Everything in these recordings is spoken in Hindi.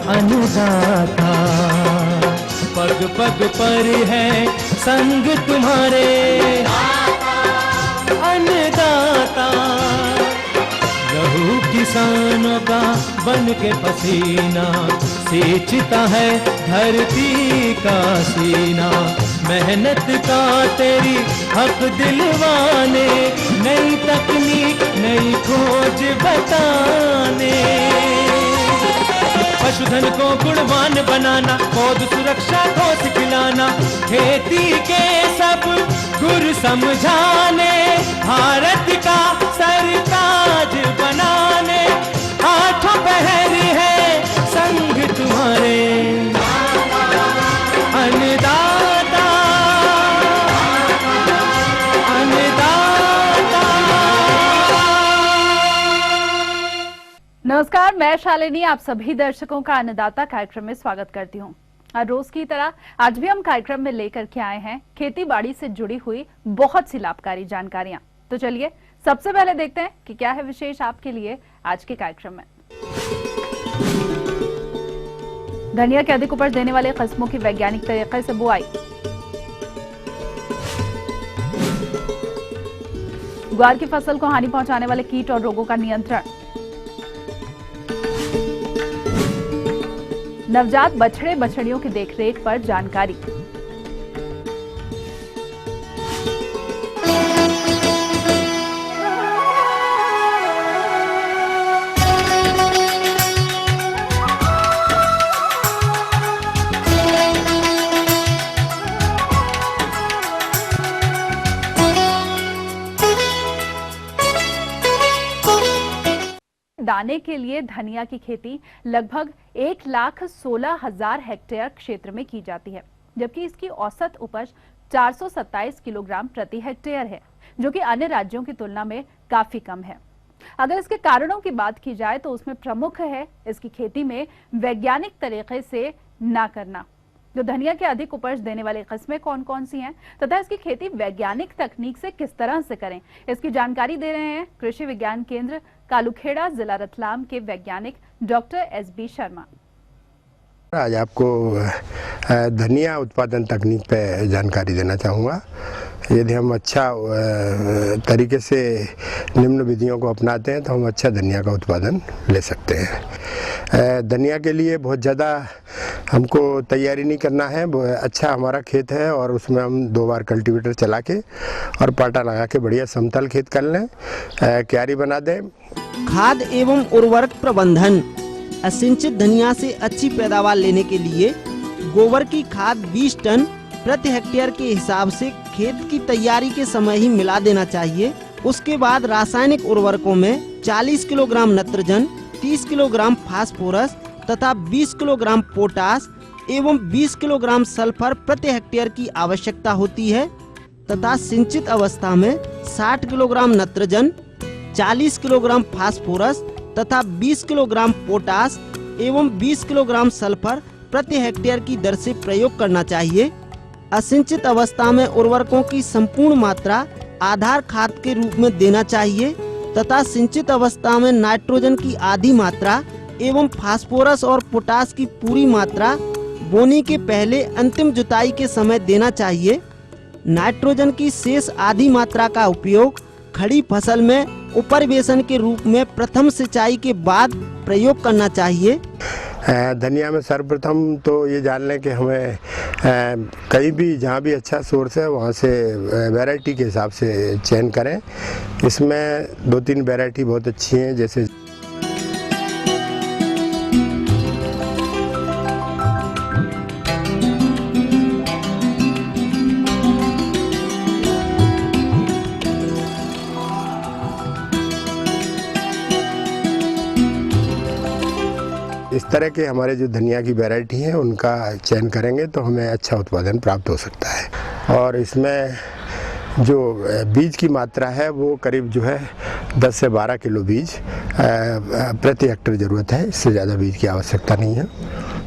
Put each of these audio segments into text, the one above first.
अन्नदाता। पग पग पर है संग तुम्हारे अन्नदाता। लहू किसानों का बन के पसीना सींचता है धरती का सीना। मेहनत का तेरी हक दिलवाने, नई तकनीक नई खोज बताने। पशुधन को गुणवान बनाना, पौध सुरक्षा को सिखलाना, खेती के सब गुर समझाने, भारत का सरताज बनाने। आठों पहर है संग तुम्हारे अन्नदाता अन्नदाता। नमस्कार, मैं शालिनी आप सभी दर्शकों का अन्नदाता कार्यक्रम में स्वागत करती हूं। हर रोज की तरह आज भी हम कार्यक्रम में लेकर के आए हैं खेती बाड़ी से जुड़ी हुई बहुत सी लाभकारी जानकारियां। तो चलिए सबसे पहले देखते हैं कि क्या है विशेष आपके लिए आज के कार्यक्रम में। धनिया की अधिक उपज देने वाले किस्मों की वैज्ञानिक तरीके से बुआई। ग्वार की फसल को हानि पहुंचाने वाले कीट और रोगों का नियंत्रण। नवजात बछड़े बछड़ियों की देखरेख पर जानकारी। दाने के लिए धनिया की खेती लगभग 1,16,000 हेक्टेयर क्षेत्र में की जाती है, जबकि इसकी औसत उपज 427 किलोग्राम प्रति हेक्टेयर है, जो कि अन्य राज्यों की तुलना में काफी कम है। अगर इसके कारणों की बात की जाए तो उसमें प्रमुख है इसकी खेती में वैज्ञानिक तरीके से ना करना। तो धनिया के अधिक उपज देने वाली किस्में कौन कौन सी हैं तथा इसकी खेती वैज्ञानिक तकनीक से किस तरह से करें, इसकी जानकारी दे रहे हैं कृषि विज्ञान केंद्र कालूखेड़ा, जिला रतलाम के वैज्ञानिक डॉक्टर एसबी शर्मा। आज आपको धनिया उत्पादन तकनीक पे जानकारी देना चाहूँगा। यदि हम अच्छा तरीके से निम्न विधियों को अपनाते हैं तो हम अच्छा धनिया का उत्पादन ले सकते हैं। धनिया के लिए बहुत ज़्यादा हमको तैयारी नहीं करना है। अच्छा हमारा खेत है और उसमें हम 2 बार कल्टीवेटर चला के और पाटा लगा के बढ़िया समतल खेत कर लें, क्यारी बना दें। खाद एवं उर्वरक प्रबंधन। असिंचित धनिया से अच्छी पैदावार लेने के लिए गोबर की खाद 20 टन प्रति हेक्टेयर के हिसाब से खेत की तैयारी के समय ही मिला देना चाहिए। उसके बाद रासायनिक उर्वरकों में 40 किलोग्राम नत्रजन, 30 किलोग्राम फास्फोरस तथा 20 किलोग्राम पोटास एवं 20 किलोग्राम सल्फर प्रति हेक्टेयर की आवश्यकता होती है तथा सिंचित अवस्था में 60 किलोग्राम नत्रजन, 40 किलोग्राम फास्फोरस तथा 20 किलोग्राम पोटास एवं 20 किलोग्राम सल्फर प्रति हेक्टेयर की दर से प्रयोग करना चाहिए। असिंचित अवस्था में उर्वरकों की संपूर्ण मात्रा आधार खाद के रूप में देना चाहिए तथा सिंचित अवस्था में नाइट्रोजन की आधी मात्रा एवं फास्फोरस और पोटास की पूरी मात्रा बोने के पहले अंतिम जुताई के समय देना चाहिए। नाइट्रोजन की शेष आधी मात्रा का उपयोग खड़ी फसल में उपरिवेशन के रूप में प्रथम सिंचाई के बाद प्रयोग करना चाहिए। धनिया में सर्वप्रथम तो ये जान लें कि हमें कहीं भी जहाँ भी अच्छा सोर्स है वहाँ से वैरायटी के हिसाब से चयन करें। इसमें 2-3 वैरायटी बहुत अच्छी हैं, जैसे इस तरह के हमारे जो धनिया की वैरायटी हैं उनका चयन करेंगे तो हमें अच्छा उत्पादन प्राप्त हो सकता है। और इसमें जो बीज की मात्रा है वो करीब जो है 10 से 12 किलो बीज प्रति हेक्टेयर ज़रूरत है, इससे ज़्यादा बीज की आवश्यकता नहीं है।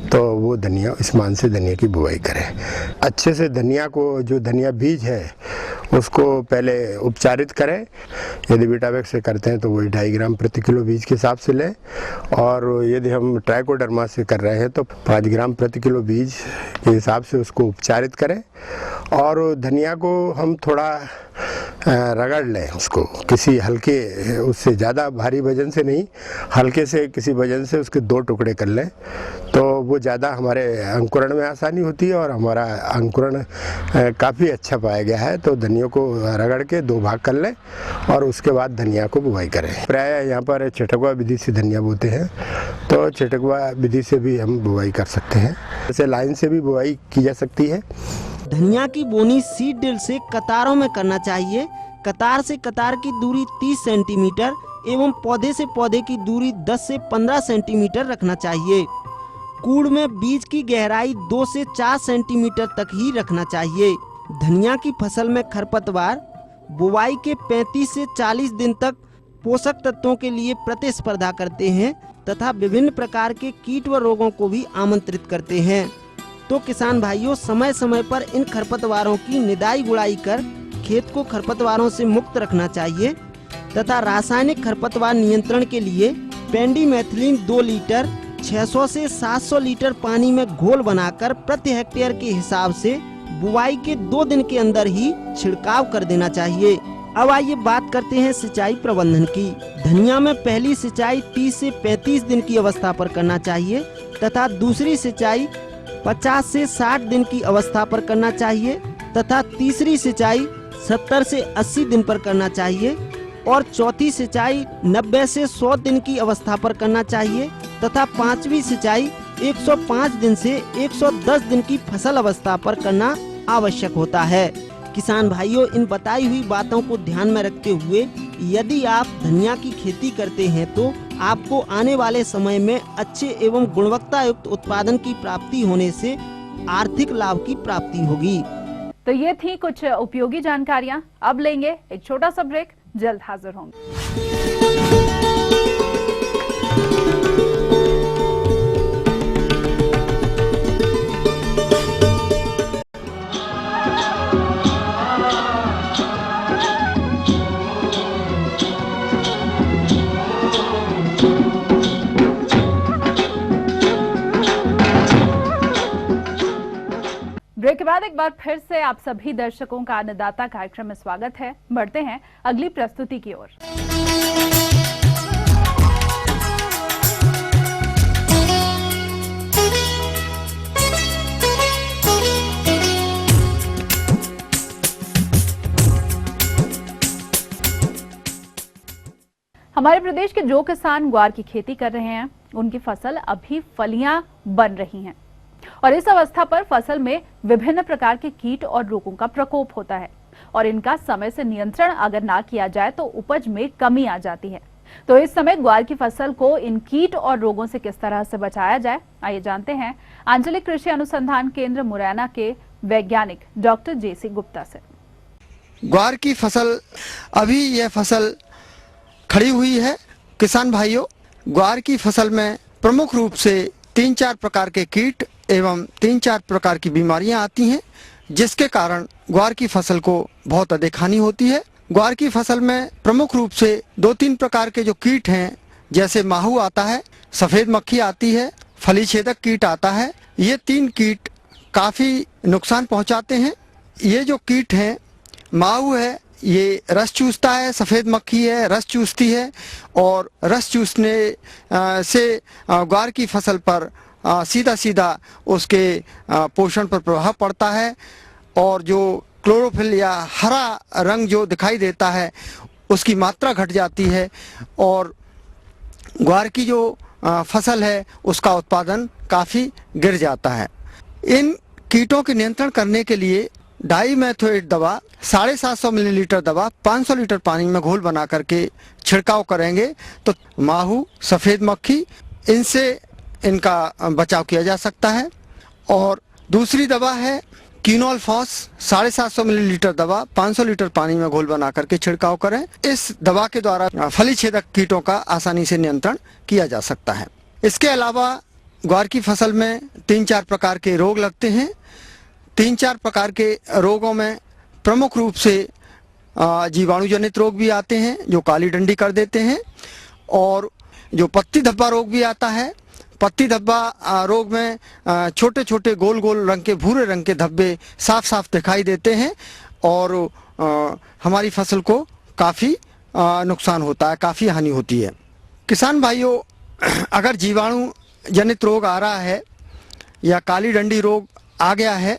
तो वो धनिया इस मान से धनिया की बुआई करें। अच्छे से धनिया को जो धनिया बीज है उसको पहले उपचारित करें। यदि वीटावेक्स से करते हैं तो वही 2.5 ग्राम प्रति किलो बीज के हिसाब से लें, और यदि हम ट्राइकोडर्मा से कर रहे हैं तो 5 ग्राम प्रति किलो बीज के हिसाब से उसको उपचारित करें। और धनिया को हम थोड़ा रगड़ लें, उसको किसी हल्के, उससे ज़्यादा भारी वजन से नहीं, हल्के से किसी वजन से उसके 2 टुकड़े कर लें, तो वो ज़्यादा हमारे अंकुरण में आसानी होती है और हमारा अंकुरण काफ़ी अच्छा पाया गया है। तो धनिया को रगड़ के 2 भाग कर लें और उसके बाद धनिया को बुवाई करें। प्रायः यहाँ पर छिटकवा विधि से धनिया बोते हैं, तो छिटकवा विधि से भी हम बुवाई कर सकते हैं। जैसे लाइन से भी बुवाई की जा सकती है। धनिया की बोनी सीड ड्रिल से कतारों में करना चाहिए। कतार से कतार की दूरी 30 सेंटीमीटर एवं पौधे से पौधे की दूरी 10 से 15 सेंटीमीटर रखना चाहिए। कूड़ में बीज की गहराई 2 से 4 सेंटीमीटर तक ही रखना चाहिए। धनिया की फसल में खरपतवार बुवाई के 35 से 40 दिन तक पोषक तत्वों के लिए प्रतिस्पर्धा करते हैं तथा विभिन्न प्रकार के कीट व रोगों को भी आमंत्रित करते हैं। तो किसान भाइयों, समय समय पर इन खरपतवारों की निदाई गुड़ाई कर खेत को खरपतवारों से मुक्त रखना चाहिए तथा रासायनिक खरपतवार नियंत्रण के लिए पेंडीमेथिलीन 2 लीटर 600 से 700 लीटर पानी में घोल बनाकर प्रति हेक्टेयर के हिसाब से बुवाई के 2 दिन के अंदर ही छिड़काव कर देना चाहिए। अब आइए बात करते हैं सिंचाई प्रबंधन की। धनिया में पहली सिंचाई 30 से 35 दिन की अवस्था पर करना चाहिए तथा दूसरी सिंचाई 50 से 60 दिन की अवस्था पर करना चाहिए तथा तीसरी सिंचाई 70 से 80 दिन पर करना चाहिए और चौथी सिंचाई 90 से 100 दिन की अवस्था पर करना चाहिए तथा पांचवी सिंचाई 105 दिन से 110 दिन की फसल अवस्था पर करना आवश्यक होता है। किसान भाइयों, इन बताई हुई बातों को ध्यान में रखते हुए यदि आप धनिया की खेती करते हैं तो आपको आने वाले समय में अच्छे एवं गुणवत्ता युक्त उत्पादन की प्राप्ति होने से आर्थिक लाभ की प्राप्ति होगी। तो ये थी कुछ उपयोगी जानकारियां। अब लेंगे एक छोटा सा ब्रेक, जल्द हाजिर होंगे। ब्रेक के बाद एक बार फिर से आप सभी दर्शकों का अन्नदाता कार्यक्रम में स्वागत है। बढ़ते हैं अगली प्रस्तुति की ओर। हमारे प्रदेश के जो किसान ग्वार की खेती कर रहे हैं, उनकी फसल अभी फलियां बन रही हैं और इस अवस्था पर फसल में विभिन्न प्रकार के कीट और रोगों का प्रकोप होता है और इनका समय से नियंत्रण अगर ना किया जाए तो उपज में कमी आ जाती है। तो इस समय ग्वार की फसल को इन कीट और रोगों से किस तरह से बचाया जाए, आइए जानते हैं आंचलिक कृषि अनुसंधान केंद्र मुरैना के वैज्ञानिक डॉक्टर जेसी गुप्ता से। ग्वार की फसल, अभी यह फसल खड़ी हुई है। किसान भाइयों, ग्वार की फसल में प्रमुख रूप से 3-4 प्रकार के कीट एवं 3-4 प्रकार की बीमारियां आती हैं, जिसके कारण ग्वार की फसल को बहुत अधिक हानि होती है। ग्वार की फसल में प्रमुख रूप से 2-3 प्रकार के जो कीट हैं, जैसे माहू आता है, सफेद मक्खी आती है, फली छेदक कीट आता है। ये 3 कीट काफी नुकसान पहुंचाते हैं। ये जो कीट हैं, माहू है, ये रस चूसता है, सफेद मक्खी है, रस चूसती है और रस चूसने से ग्वार की फसल पर सीधा सीधा उसके पोषण पर प्रभाव पड़ता है और जो क्लोरोफिल या हरा रंग जो दिखाई देता है उसकी मात्रा घट जाती है और ग्वार की जो फसल है उसका उत्पादन काफ़ी गिर जाता है। इन कीटों के नियंत्रण करने के लिए डाईमेथोएट दवा 750 मिलीलीटर दवा 500 लीटर पानी में घोल बना करके छिड़काव करेंगे तो माहू, सफ़ेद मक्खी, इनसे इनका बचाव किया जा सकता है। और दूसरी दवा है कीनोल फॉस, 750 मिलीलीटर दवा 500 लीटर पानी में घोल बना करके छिड़काव करें। इस दवा के द्वारा फली छेदक कीटों का आसानी से नियंत्रण किया जा सकता है। इसके अलावा ग्वार की फसल में 3-4 प्रकार के रोग लगते हैं। 3-4 प्रकार के रोगों में प्रमुख रूप से जीवाणु जनित रोग भी आते हैं जो काली डंडी कर देते हैं, और जो पत्ती धब्बा रोग भी आता है। पत्ती धब्बा रोग में छोटे छोटे गोल गोल रंग के भूरे रंग के धब्बे साफ साफ दिखाई देते हैं और हमारी फसल को काफ़ी नुकसान होता है, काफ़ी हानि होती है। किसान भाइयों, अगर जीवाणु जनित रोग आ रहा है या काली डंडी रोग आ गया है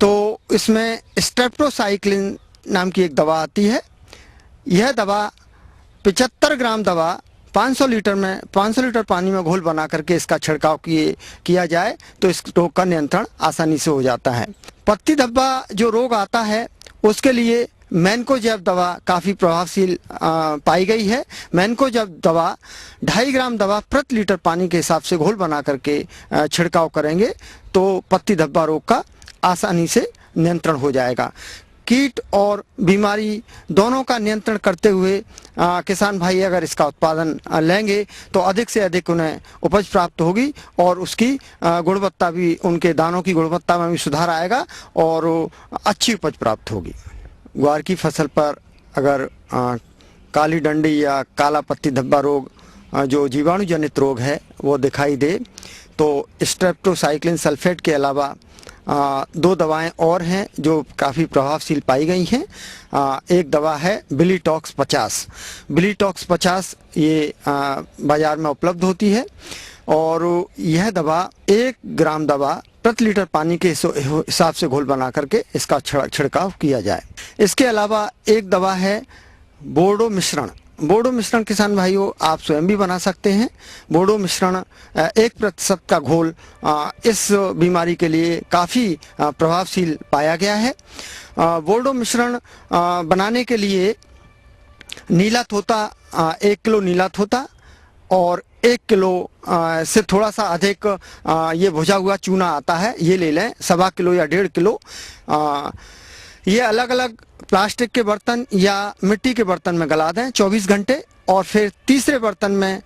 तो इसमें स्ट्रेप्टोसाइक्लिन नाम की एक दवा आती है। यह दवा 75 ग्राम दवा 500 लीटर पानी में घोल बना करके इसका छिड़काव किया जाए तो इस रोग का नियंत्रण आसानी से हो जाता है। पत्ती धब्बा जो रोग आता है उसके लिए मैनकोजेब दवा काफ़ी प्रभावशील पाई गई है। मैनकोजेब दवा 2.5 ग्राम दवा प्रति लीटर पानी के हिसाब से घोल बना करके छिड़काव करेंगे तो पत्ती धब्बा रोग का आसानी से नियंत्रण हो जाएगा। कीट और बीमारी दोनों का नियंत्रण करते हुए किसान भाई अगर इसका उत्पादन लेंगे तो अधिक से अधिक उन्हें उपज प्राप्त होगी और उसकी गुणवत्ता भी, उनके दानों की गुणवत्ता में भी सुधार आएगा और अच्छी उपज प्राप्त होगी। ग्वार की फसल पर अगर काली डंडी या काला पत्ती धब्बा रोग जो जीवाणु जनित रोग है वो दिखाई दे तो स्ट्रेप्टोसाइक्लिन सल्फेट के अलावा 2 दवाएं और हैं जो काफ़ी प्रभावशील पाई गई हैं। एक दवा है बिलीटॉक्स 50। बिलीटॉक्स 50 ये बाज़ार में उपलब्ध होती है और यह दवा 1 ग्राम दवा प्रति लीटर पानी के हिसाब से घोल बना करके इसका छिड़काव किया जाए। इसके अलावा एक दवा है बोर्डो मिश्रण। बोर्डो मिश्रण किसान भाइयों आप स्वयं भी बना सकते हैं। बोर्डो मिश्रण 1% का घोल इस बीमारी के लिए काफ़ी प्रभावशील पाया गया है। बोर्डो मिश्रण बनाने के लिए नीला तोता 1 किलो नीला तोता और 1 किलो से थोड़ा सा अधिक ये भुजा हुआ चूना आता है, ये ले लें। 1.25 किलो या 1.5 किलो ये अलग अलग प्लास्टिक के बर्तन या मिट्टी के बर्तन में गला दें 24 घंटे और फिर तीसरे बर्तन में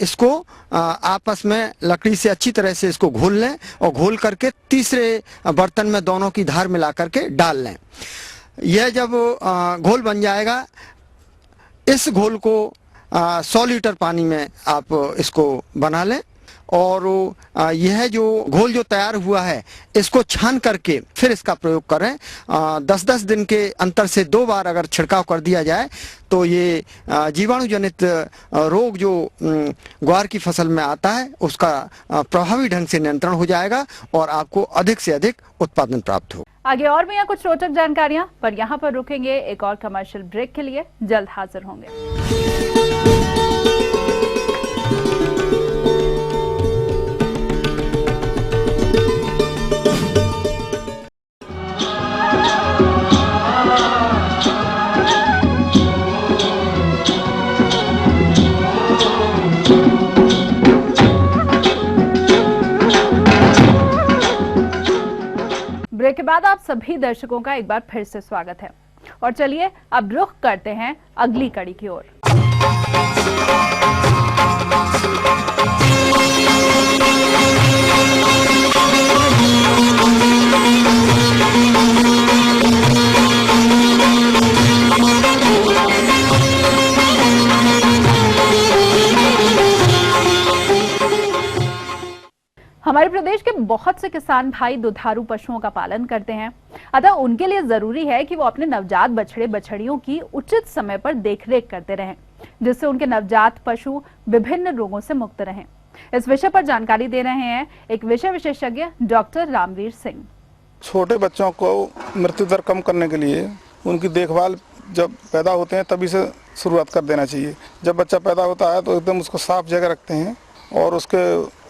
इसको आपस में लकड़ी से अच्छी तरह से इसको घोल लें और घोल करके तीसरे बर्तन में दोनों की धार मिला करके डाल लें। यह जब घोल बन जाएगा, इस घोल को 100 लीटर पानी में आप इसको बना लें और यह जो घोल जो तैयार हुआ है इसको छान करके फिर इसका प्रयोग करें। 10-10 दिन के अंतर से 2 बार अगर छिड़काव कर दिया जाए तो ये जीवाणु जनित रोग जो ग्वार की फसल में आता है उसका प्रभावी ढंग से नियंत्रण हो जाएगा और आपको अधिक से अधिक उत्पादन प्राप्त हो। आगे और भी यहाँ कुछ रोचक जानकारियां, पर यहाँ पर रुकेंगे एक और कमर्शियल ब्रेक के लिए। जल्द हाजिर होंगे। ब्रेक के बाद आप सभी दर्शकों का एक बार फिर से स्वागत है और चलिए अब रुख करते हैं अगली कड़ी की ओर। हमारे प्रदेश के बहुत से किसान भाई दुधारू पशुओं का पालन करते हैं, अतः उनके लिए जरूरी है कि वो अपने नवजात बछड़े बछड़ियों की उचित समय पर देखरेख करते रहें, जिससे उनके नवजात पशु विभिन्न रोगों से मुक्त रहें। इस विषय पर जानकारी दे रहे हैं एक विषय विशेषज्ञ डॉक्टर रामवीर सिंह। छोटे बच्चों को मृत्यु दर कम करने के लिए उनकी देखभाल जब पैदा होते हैं तभी से शुरुआत कर देना चाहिए। जब बच्चा पैदा होता है तो एकदम उसको साफ जगह रखते हैं और उसके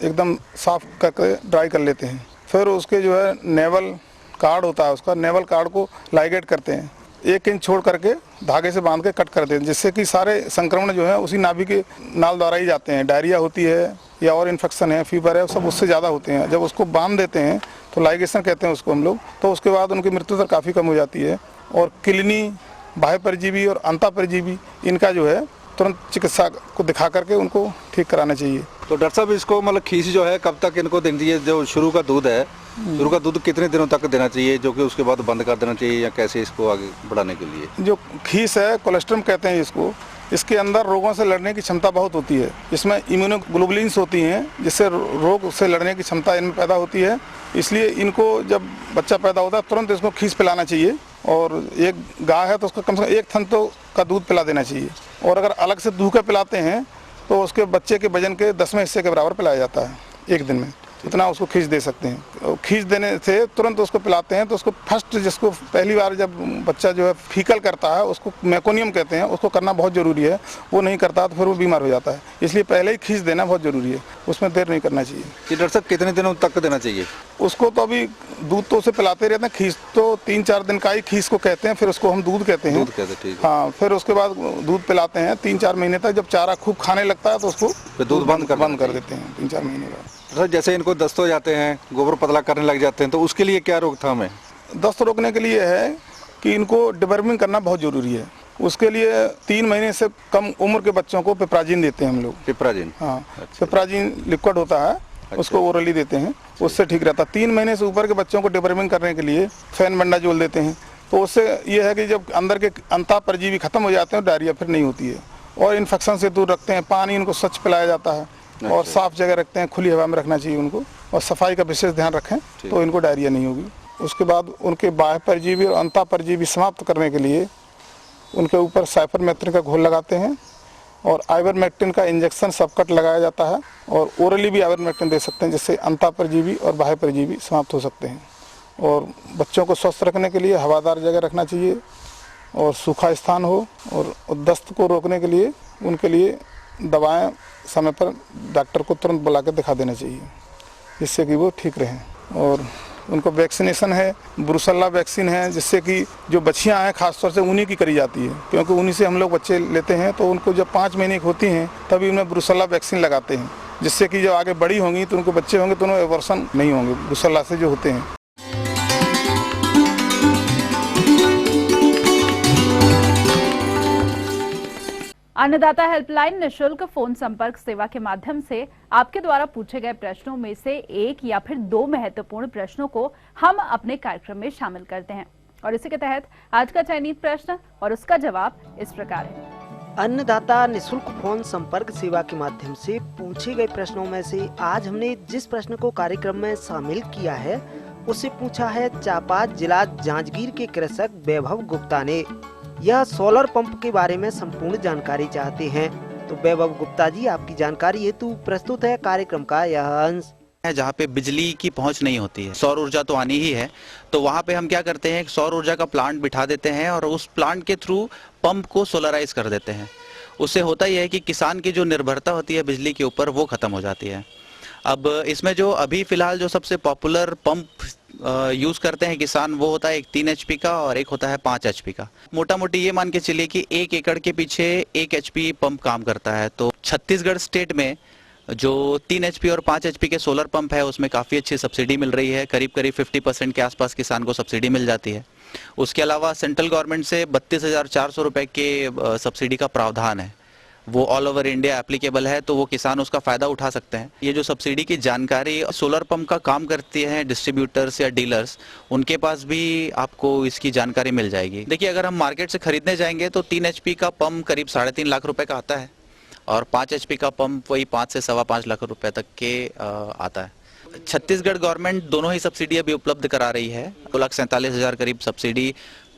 एकदम साफ करके ड्राई कर लेते हैं। फिर उसके जो है नेवल कार्ड होता है, उसका नेवल कार्ड को लाइगेट करते हैं, 1 इंच छोड़ करके धागे से बांध के कट कर देते हैं, जिससे कि सारे संक्रमण जो है उसी नाभि के नाल द्वारा ही जाते हैं। डायरिया होती है या और इन्फेक्शन है, फीवर है, सब उससे ज़्यादा होते हैं। जब उसको बांध देते हैं तो लाइगेशन कहते हैं उसको हम लोग, तो उसके बाद उनकी मृत्यु दर काफ़ी कम हो जाती है। और किलनी, बाह्य परजीवी और अंतः परजीवी, इनका जो है तुरंत चिकित्सा को दिखा करके उनको ठीक कराना चाहिए। तो डॉक्टर साहब इसको मतलब खीस जो है कब तक इनको देनी चाहिए? जो शुरू का दूध है शुरू का दूध कितने दिनों तक देना चाहिए, जो कि उसके बाद बंद कर देना चाहिए, या कैसे इसको आगे बढ़ाने के लिए? जो खीस है, कोलेस्ट्रम कहते हैं इसको, इसके अंदर रोगों से लड़ने की क्षमता बहुत होती है। इसमें इम्यूनोग्लोबुलिन्स होती हैं जिससे रोग से लड़ने की क्षमता इनमें पैदा होती है। इसलिए इनको जब बच्चा पैदा होता है तुरंत इसको खीस पिलाना चाहिए, और एक गाय है तो उसको कम से कम 1 थन तो का दूध पिला देना चाहिए। और अगर अलग से दूध का पिलाते हैं तो उसके बच्चे के वजन के 10वें हिस्से के बराबर पिलाया जाता है एक दिन में, इतना उसको खींच दे सकते हैं। खींच देने से तुरंत उसको पिलाते हैं तो उसको फर्स्ट, जिसको पहली बार जब बच्चा जो है फीकल करता है, उसको मेकोनियम कहते हैं, उसको करना बहुत ज़रूरी है। वो नहीं करता तो फिर वो बीमार हो जाता है, इसलिए पहले ही खींच देना बहुत ज़रूरी है, उसमें देर नहीं करना चाहिए। कि डॉक्टर साहब कितने दिनों तक देना चाहिए उसको? तो अभी दूध तो उसे पिलाते रहते हैं, खींच तो 3-4 दिन का ही खींच को कहते हैं, फिर उसको हम दूध कहते हैं। दूध कहते हैं, ठीक है। हाँ, फिर उसके बाद दूध पिलाते हैं 3-4 महीने तक। जब चारा खूब खाने लगता है तो उसको दूध बंद कर देते हैं 3-4 महीने बाद। सर, जैसे इनको दस्त हो जाते हैं, गोबर पतला करने लग जाते हैं, तो उसके लिए क्या रोकथाम है? दस्त रोकने के लिए है कि इनको डिवर्मिंग करना बहुत ज़रूरी है। उसके लिए 3 महीने से कम उम्र के बच्चों को पिपराजिन देते हैं हम लोग। पिपराजिन? हाँ, पिपराजिन लिक्विड होता है, उसको ओरली देते हैं, उससे ठीक रहता है। 3 महीने से ऊपर के बच्चों को डिवर्मिंग करने के लिए फेनबेंडाजोल देते हैं। तो उससे ये है कि जब अंदर के अंतः परजीवी खत्म हो जाते हैं, डायरिया फिर नहीं होती है। और इन्फेक्शन से दूर रखते हैं। पानी इनको स्वच्छ पिलाया जाता है और साफ जगह रखते हैं, खुली हवा में रखना चाहिए उनको, और सफाई का विशेष ध्यान रखें तो इनको डायरिया नहीं होगी। उसके बाद उनके बाह्य परजीवी और अंतः परजीवी समाप्त करने के लिए उनके ऊपर साइपरमेथ्रिन का घोल लगाते हैं, और आइवरमेक्टिन का इंजेक्शन सबकट लगाया जाता है, और ओरली भी आइवरमेक्टिन दे सकते हैं, जिससे अंतः परजीवी और बाह्य परजीवी समाप्त हो सकते हैं। और बच्चों को स्वस्थ रखने के लिए हवादार जगह रखना चाहिए और सूखा स्थान हो, और दस्त को रोकने के लिए उनके लिए दवाएं समय पर डॉक्टर को तुरंत बुला के दिखा देना चाहिए, जिससे कि वो ठीक रहें। और उनको वैक्सीनेशन है, ब्रुसेला वैक्सीन है, जिससे कि जो बच्चियां हैं खासतौर से उन्हीं की करी जाती है, क्योंकि उन्हीं से हम लोग बच्चे लेते हैं। तो उनको जब 5 महीने की होती हैं तभी उन्हें ब्रुसेला वैक्सीन लगाते हैं, जिससे कि जब आगे बड़ी होंगी तो उनको बच्चे होंगे तो उन्हें एवर्सन नहीं होंगे ब्रुसेला से जो होते हैं। अन्नदाता हेल्पलाइन निशुल्क फोन संपर्क सेवा के माध्यम से आपके द्वारा पूछे गए प्रश्नों में से 1 या फिर 2 महत्वपूर्ण प्रश्नों को हम अपने कार्यक्रम में शामिल करते हैं, और इसी के तहत आज का चयनित प्रश्न और उसका जवाब इस प्रकार है। अन्नदाता निशुल्क फोन संपर्क सेवा के माध्यम से पूछे गए प्रश्नों में से आज हमने जिस प्रश्न को कार्यक्रम में शामिल किया है उससे पूछा है चापा जिला जांजगीर के कृषक वैभव गुप्ता ने। यह सोलर पंप के बारे में संपूर्ण जानकारी चाहते हैं। तो वैभव गुप्ता जी, आपकी जानकारी हेतु प्रस्तुत है कार्यक्रम का यह अंश। जहाँ पे बिजली की पहुंच नहीं होती है, सौर ऊर्जा तो आनी ही है, तो वहाँ पे हम क्या करते हैं, सौर ऊर्जा का प्लांट बिठा देते हैं और उस प्लांट के थ्रू पंप को सोलराइज कर देते हैं। उससे होता यह है कि किसान की जो निर्भरता होती है बिजली के ऊपर वो खत्म हो जाती है। अब इसमें जो अभी फिलहाल जो सबसे पॉपुलर पंप यूज करते हैं किसान, वो होता है एक 3 HP का और एक होता है 5 HP का। मोटा मोटी ये मान के चलिए कि 1 एकड़ के पीछे 1 HP पंप काम करता है। तो छत्तीसगढ़ स्टेट में जो 3 HP और 5 HP के सोलर पंप है उसमें काफ़ी अच्छी सब्सिडी मिल रही है, करीब 50% के आसपास किसान को सब्सिडी मिल जाती है। उसके अलावा सेंट्रल गवर्नमेंट से 32,400 रुपये के सब्सिडी का प्रावधान है, वो ऑल ओवर इंडिया एप्लीकेबल है, तो वो किसान उसका फ़ायदा उठा सकते हैं। ये जो सब्सिडी की जानकारी सोलर पंप का काम करती है डिस्ट्रीब्यूटर्स या डीलर्स, उनके पास भी आपको इसकी जानकारी मिल जाएगी। देखिए, अगर हम मार्केट से खरीदने जाएंगे तो 3 HP का पंप करीब 3.5 लाख रुपए का आता है, और 5 HP का पंप वही 5 से 5.25 लाख रुपए तक के आता है। छत्तीसगढ़ गवर्नमेंट दोनों ही सब्सिडी अभी उपलब्ध करा रही है। 2,47,000 करीब सब्सिडी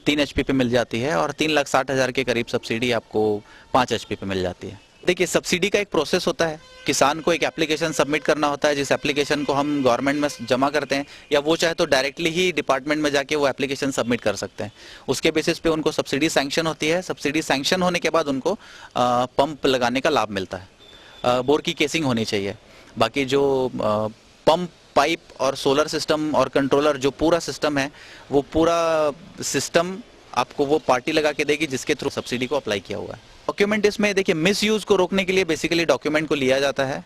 3 HP पे मिल जाती है, और 3,60,000 के करीब सब्सिडी आपको 5 HP पे मिल जाती है। देखिए, सब्सिडी का एक प्रोसेस होता है, किसान को एक एप्लीकेशन सबमिट करना होता है, जिस एप्लीकेशन को हम गवर्नमेंट में जमा करते हैं, या वो चाहे तो डायरेक्टली ही डिपार्टमेंट में जाके वो एप्लीकेशन सबमिट कर सकते हैं। उसके बेसिस पे उनको सब्सिडी सैंक्शन होती है। सब्सिडी सैंक्शन होने के बाद उनको पंप लगाने का लाभ मिलता है। बोर की केसिंग होनी चाहिए। बाकी जो पंप, पाइप और सोलर सिस्टम और कंट्रोलर, जो पूरा सिस्टम है, वो पूरा सिस्टम आपको वो पार्टी लगा के देगी जिसके थ्रू सब्सिडी को अप्लाई किया हुआ है। डॉक्यूमेंट इसमें देखिए, मिस यूज को रोकने के लिए बेसिकली डॉक्यूमेंट को लिया जाता है।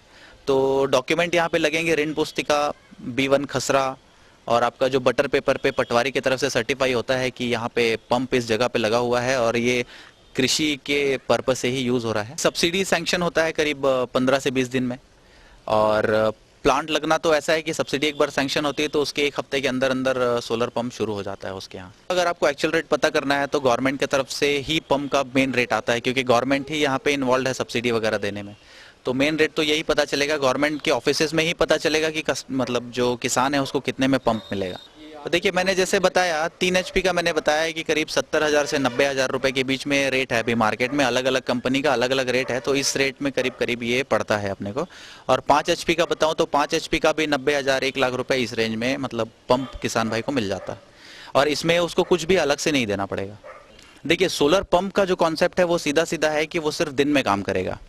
तो डॉक्यूमेंट यहाँ पे लगेंगे ऋण पुस्तिका, B1 खसरा, और आपका जो बटर पेपर पे पटवारी की तरफ से सर्टिफाई होता है कि यहाँ पे पंप इस जगह पे लगा हुआ है और ये कृषि के पर्पज से ही यूज हो रहा है। सब्सिडी सैंक्शन होता है करीब 15 से 20 दिन में, और प्लांट लगना तो ऐसा है कि सब्सिडी एक बार सैंक्शन होती है तो उसके 1 हफ्ते के अंदर अंदर सोलर पंप शुरू हो जाता है उसके यहाँ। अगर आपको एक्चुअल रेट पता करना है तो गवर्नमेंट की तरफ से ही पंप का मेन रेट आता है, क्योंकि गवर्नमेंट ही यहाँ पे इन्वॉल्व है सब्सिडी वगैरह देने में। तो मेन रेट तो यही पता चलेगा, गवर्नमेंट के ऑफिसेज में ही पता चलेगा कि मतलब जो किसान है उसको कितने में पंप मिलेगा। तो देखिए मैंने जैसे बताया 3 HP का मैंने बताया कि करीब 70,000 से 90,000 रुपए के बीच में रेट है अभी मार्केट में। अलग अलग कंपनी का अलग अलग रेट है, तो इस रेट में करीब करीब ये पड़ता है अपने को। और 5 HP का बताऊं तो 5 HP का भी 90,000 1 लाख रुपए इस रेंज में मतलब पंप किसान भाई को मिल जाता है, और इसमें उसको कुछ भी अलग से नहीं देना पड़ेगा। देखिए सोलर पंप का जो कॉन्सेप्ट है वो सीधा सीधा है कि वो सिर्फ दिन में काम करेगा।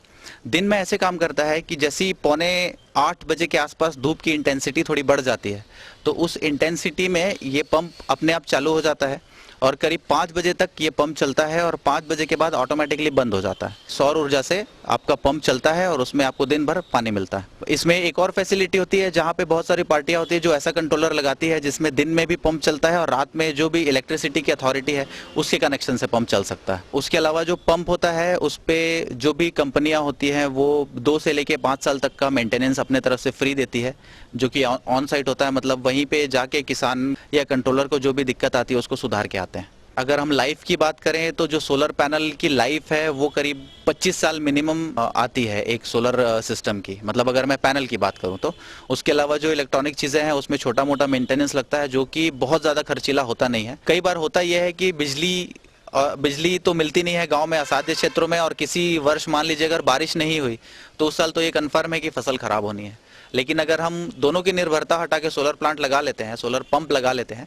दिन में ऐसे काम करता है कि जैसे ही 7:45 बजे के आसपास धूप की इंटेंसिटी थोड़ी बढ़ जाती है, तो उस इंटेंसिटी में ये पंप अपने आप चालू हो जाता है और करीब 5 बजे तक ये पंप चलता है और 5 बजे के बाद ऑटोमेटिकली बंद हो जाता है। सौर ऊर्जा से आपका पंप चलता है और उसमें आपको दिन भर पानी मिलता है। इसमें एक और फैसिलिटी होती है जहाँ पे बहुत सारी पार्टियां होती है जो ऐसा कंट्रोलर लगाती है जिसमें दिन में भी पंप चलता है और रात में जो भी इलेक्ट्रिसिटी की अथॉरिटी है उसके कनेक्शन से पंप चल सकता है। उसके अलावा जो पंप होता है उस पर जो भी कंपनियां होती हैं वो 2 से लेके 5 साल तक का मेंटेनेंस अपने तरफ से फ्री देती है, जो कि ऑन साइट होता है। मतलब वहीं पे जाके किसान या कंट्रोलर को जो भी दिक्कत आती है उसको सुधार के आते हैं। अगर हम लाइफ की बात करें तो जो सोलर पैनल की लाइफ है वो करीब 25 साल मिनिमम आती है एक सोलर सिस्टम की, मतलब अगर मैं पैनल की बात करूं तो। उसके अलावा जो इलेक्ट्रॉनिक चीज़ें हैं उसमें छोटा मोटा मेंटेनेंस लगता है जो कि बहुत ज़्यादा खर्चीला होता नहीं है। कई बार होता यह है कि बिजली तो मिलती नहीं है गांव में असाध्य क्षेत्रों में, और किसी वर्ष मान लीजिए अगर बारिश नहीं हुई तो उस साल तो ये कन्फर्म है कि फसल खराब होनी है। लेकिन अगर हम दोनों की निर्भरता हटा के सोलर प्लांट लगा लेते हैं, सोलर पंप लगा लेते हैं,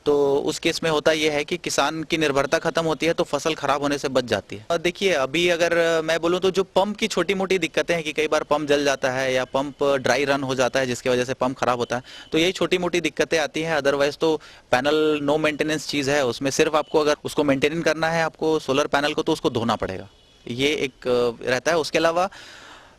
तो उस केस में होता यह है कि किसान की निर्भरता खत्म होती है तो फसल खराब होने से बच जाती है। और देखिए अभी अगर मैं बोलूं तो जो पंप की छोटी मोटी दिक्कतें हैं कि कई बार पंप जल जाता है या पंप ड्राई रन हो जाता है जिसकी वजह से पंप खराब होता है, तो यही छोटी मोटी दिक्कतें आती हैं। अदरवाइज तो पैनल नो मेंटेनेंस चीज़ है, उसमें सिर्फ आपको अगर उसको मेंटेन करना है आपको सोलर पैनल को तो उसको धोना पड़ेगा, ये एक रहता है। उसके अलावा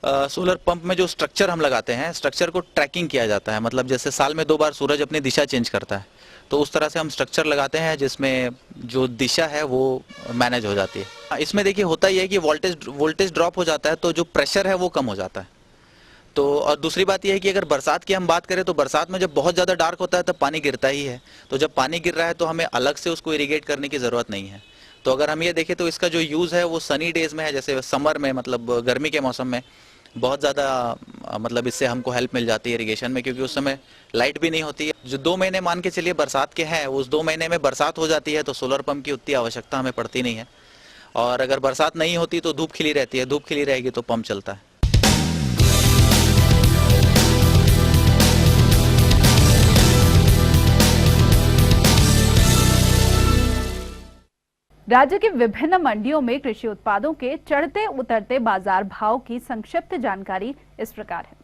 सोलर पंप में जो स्ट्रक्चर हम लगाते हैं, स्ट्रक्चर को ट्रैकिंग किया जाता है। मतलब जैसे साल में 2 बार सूरज अपनी दिशा चेंज करता है, तो उस तरह से हम स्ट्रक्चर लगाते हैं जिसमें जो दिशा है वो मैनेज हो जाती है। इसमें देखिए होता ही है कि वोल्टेज ड्रॉप हो जाता है तो जो प्रेशर है वो कम हो जाता है। तो और दूसरी बात यह है कि अगर बरसात की हम बात करें तो बरसात में जब बहुत ज़्यादा डार्क होता है तब पानी गिरता ही है, तो जब पानी गिर रहा है तो हमें अलग से उसको इरीगेट करने की ज़रूरत नहीं है। तो अगर हम ये देखें तो इसका जो यूज़ है वो सनी डेज में है, जैसे समर में मतलब गर्मी के मौसम में बहुत ज़्यादा मतलब इससे हमको हेल्प मिल जाती है इरिगेशन में, क्योंकि उस समय लाइट भी नहीं होती है। जो 2 महीने मान के चलिए बरसात के हैं, उस 2 महीने में बरसात हो जाती है तो सोलर पंप की उतनी आवश्यकता हमें पड़ती नहीं है। और अगर बरसात नहीं होती तो धूप खिली रहती है, धूप खिली रहेगी तो पंप चलता है। राज्य की विभिन्न मंडियों में कृषि उत्पादों के चढ़ते उतरते बाजार भाव की संक्षिप्त जानकारी इस प्रकार है।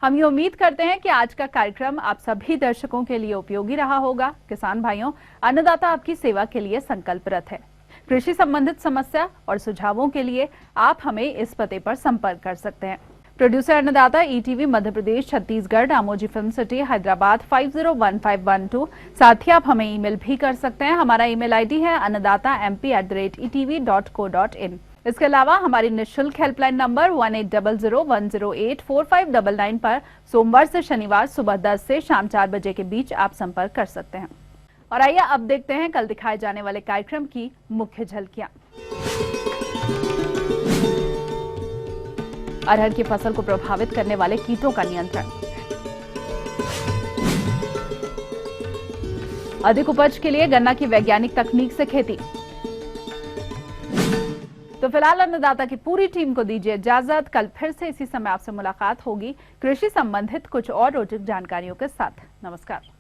हम ये उम्मीद करते हैं कि आज का कार्यक्रम आप सभी दर्शकों के लिए उपयोगी रहा होगा। किसान भाइयों, अन्नदाता आपकी सेवा के लिए संकल्परत है। कृषि संबंधित समस्या और सुझावों के लिए आप हमें इस पते पर संपर्क कर सकते हैं। प्रोड्यूसर अन्नदाता, ETV Madhya Pradesh, Chhattisgarh, Ramoji film city, Hyderabad 501512। साथ ही आप हमें ईमेल भी कर सकते हैं। हमारा ईमेल ID है annadatamp@etv.co.in। इसके अलावा हमारी निःशुल्क हेल्पलाइन नंबर 1800-108-4599 पर सोमवार से शनिवार सुबह 10 से शाम 4 बजे के बीच आप संपर्क कर सकते हैं। और आइए अब देखते हैं कल दिखाए जाने वाले कार्यक्रम की मुख्य झलकियां। अरहर की फसल को प्रभावित करने वाले कीटों का नियंत्रण, अधिक उपज के लिए गन्ना की वैज्ञानिक तकनीक से खेती। तो फिलहाल अन्नदाता की पूरी टीम को दीजिए इजाजत। कल फिर से इसी समय आपसे मुलाकात होगी कृषि संबंधित कुछ और रोचक जानकारियों के साथ। नमस्कार।